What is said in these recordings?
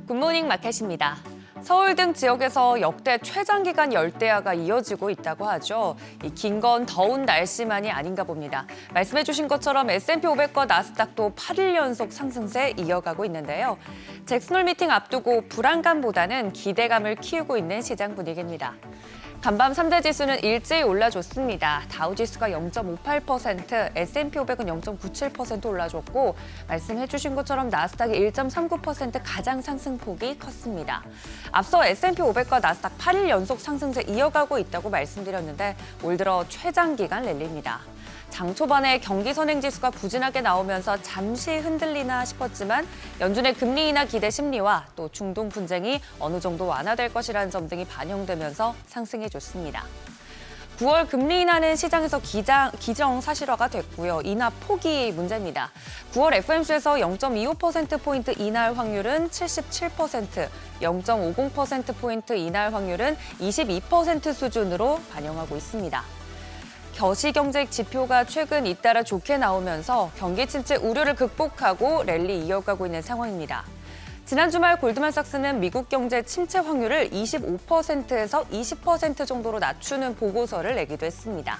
굿모닝 마켓입니다. 서울 등 지역에서 역대 최장기간 열대야가 이어지고 있다고 하죠. 이 긴 건 더운 날씨만이 아닌가 봅니다. 말씀해 주신 것처럼 S&P 500과 나스닥도 8일 연속 상승세 이어가고 있는데요. 잭슨홀 미팅 앞두고 불안감보다는 기대감을 키우고 있는 시장 분위기입니다. 간밤 3대 지수는 일제히 올라줬습니다. 다우지수가 0.58%, S&P 500은 0.97% 올라줬고 말씀해 주신 것처럼 나스닥이 1.39% 가장 상승폭이 컸습니다. 앞서 S&P 500과 나스닥 8일 연속 상승세 이어가고 있다고 말씀드렸는데 올 들어 최장기간 랠리입니다. 장 초반에 경기 선행지수가 부진하게 나오면서 잠시 흔들리나 싶었지만 연준의 금리 인하 기대 심리와 또 중동 분쟁이 어느 정도 완화될 것이라는 점 등이 반영되면서 상승해줬습니다. 9월 금리 인하는 시장에서 기정사실화가 됐고요. 인하 폭이 문제입니다. 9월 FOMC에서 0.25%포인트 인하할 확률은 77%, 0.50%포인트 인하할 확률은 22% 수준으로 반영하고 있습니다. 거시경제 지표가 최근 잇따라 좋게 나오면서 경기 침체 우려를 극복하고 랠리 이어가고 있는 상황입니다. 지난 주말 골드만삭스는 미국 경제 침체 확률을 25%에서 20% 정도로 낮추는 보고서를 내기도 했습니다.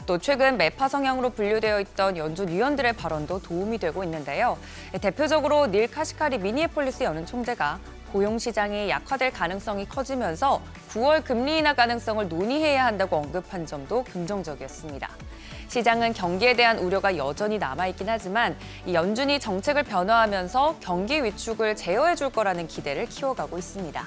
또 최근 매파 성향으로 분류되어 있던 연준 위원들의 발언도 도움이 되고 있는데요. 대표적으로 닐 카시카리 미니애폴리스 연은 총재가 고용시장이 약화될 가능성이 커지면서 9월 금리 인하 가능성을 논의해야 한다고 언급한 점도 긍정적이었습니다. 시장은 경기에 대한 우려가 여전히 남아있긴 하지만 이 연준이 정책을 변화하면서 경기 위축을 제어해 줄 거라는 기대를 키워가고 있습니다.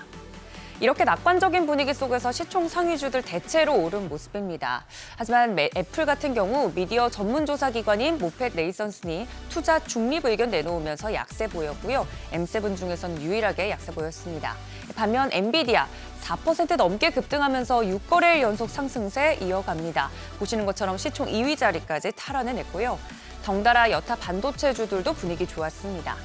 이렇게 낙관적인 분위기 속에서 시총 상위주들 대체로 오른 모습입니다. 하지만 애플 같은 경우 미디어 전문조사 기관인 모펫 레이선슨이 투자 중립 의견 내놓으면서 약세 보였고요. M7 중에선 유일하게 약세 보였습니다. 반면 엔비디아 4% 넘게 급등하면서 6거래일 연속 상승세 이어갑니다. 보시는 것처럼 시총 2위 자리까지 탈환해냈고요. 덩달아 여타 반도체주들도 분위기 좋았습니다.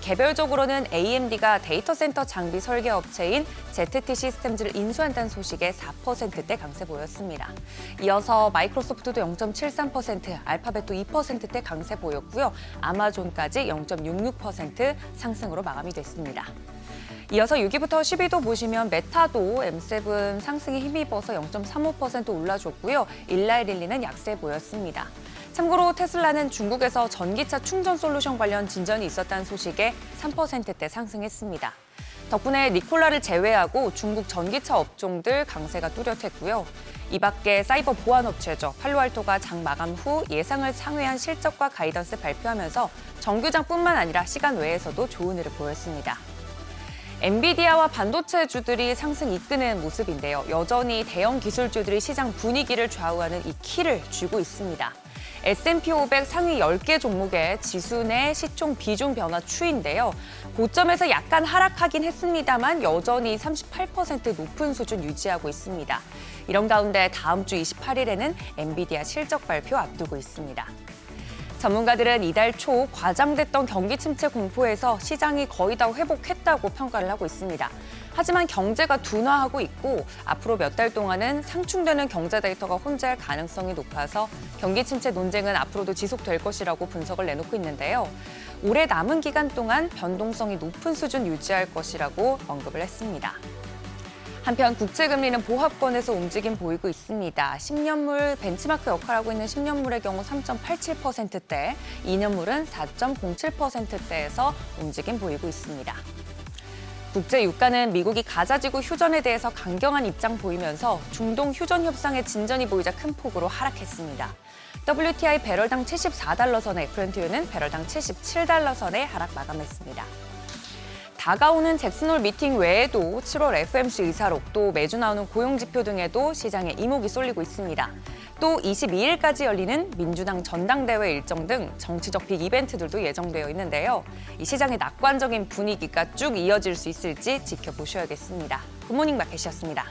개별적으로는 AMD가 데이터 센터 장비 설계 업체인 ZT 시스템즈를 인수한다는 소식에 4%대 강세 보였습니다. 이어서 마이크로소프트도 0.73%, 알파벳도 2%대 강세 보였고요. 아마존까지 0.66% 상승으로 마감이 됐습니다. 이어서 6위부터 10위도 보시면 메타도 M7 상승에 힘입어서 0.35% 올라줬고요. 일라이릴리는 약세 보였습니다. 참고로 테슬라는 중국에서 전기차 충전 솔루션 관련 진전이 있었다는 소식에 3%대 상승했습니다. 덕분에 니콜라를 제외하고 중국 전기차 업종들 강세가 뚜렷했고요. 이 밖에 사이버 보안 업체죠. 팔로알토가 장 마감 후 예상을 상회한 실적과 가이던스 발표하면서 정규장뿐만 아니라 시간 외에서도 좋은 흐름 보였습니다. 엔비디아와 반도체주들이 상승 이끄는 모습인데요. 여전히 대형 기술주들이 시장 분위기를 좌우하는 이 키를 쥐고 있습니다. S&P 500 상위 10개 종목의 지수 내 시총 비중 변화 추이인데요. 고점에서 약간 하락하긴 했습니다만 여전히 38% 높은 수준 유지하고 있습니다. 이런 가운데 다음 주 28일에는 엔비디아 실적 발표 앞두고 있습니다. 전문가들은 이달 초 과장됐던 경기 침체 공포에서 시장이 거의 다 회복했다고 평가를 하고 있습니다. 하지만 경제가 둔화하고 있고 앞으로 몇 달 동안은 상충되는 경제 데이터가 혼재할 가능성이 높아서 경기 침체 논쟁은 앞으로도 지속될 것이라고 분석을 내놓고 있는데요. 올해 남은 기간 동안 변동성이 높은 수준 유지할 것이라고 언급을 했습니다. 한편 국채금리는 보합권에서 움직임 보이고 있습니다. 10년물 벤치마크 역할을 하고 있는 10년물의 경우 3.87%대, 2년물은 4.07%대에서 움직임 보이고 있습니다. 국제 유가는 미국이 가자지구 휴전에 대해서 강경한 입장 보이면서 중동 휴전 협상의 진전이 보이자 큰 폭으로 하락했습니다. WTI 배럴당 74달러 선에 브렌트유는 배럴당 77달러 선에 하락 마감했습니다. 다가오는 잭슨홀 미팅 외에도 7월 FOMC 의사록 또 매주 나오는 고용지표 등에도 시장에 이목이 쏠리고 있습니다. 또 22일까지 열리는 민주당 전당대회 일정 등 정치적 빅 이벤트들도 예정되어 있는데요. 이 시장의 낙관적인 분위기가 쭉 이어질 수 있을지 지켜보셔야겠습니다. 굿모닝 마켓이었습니다.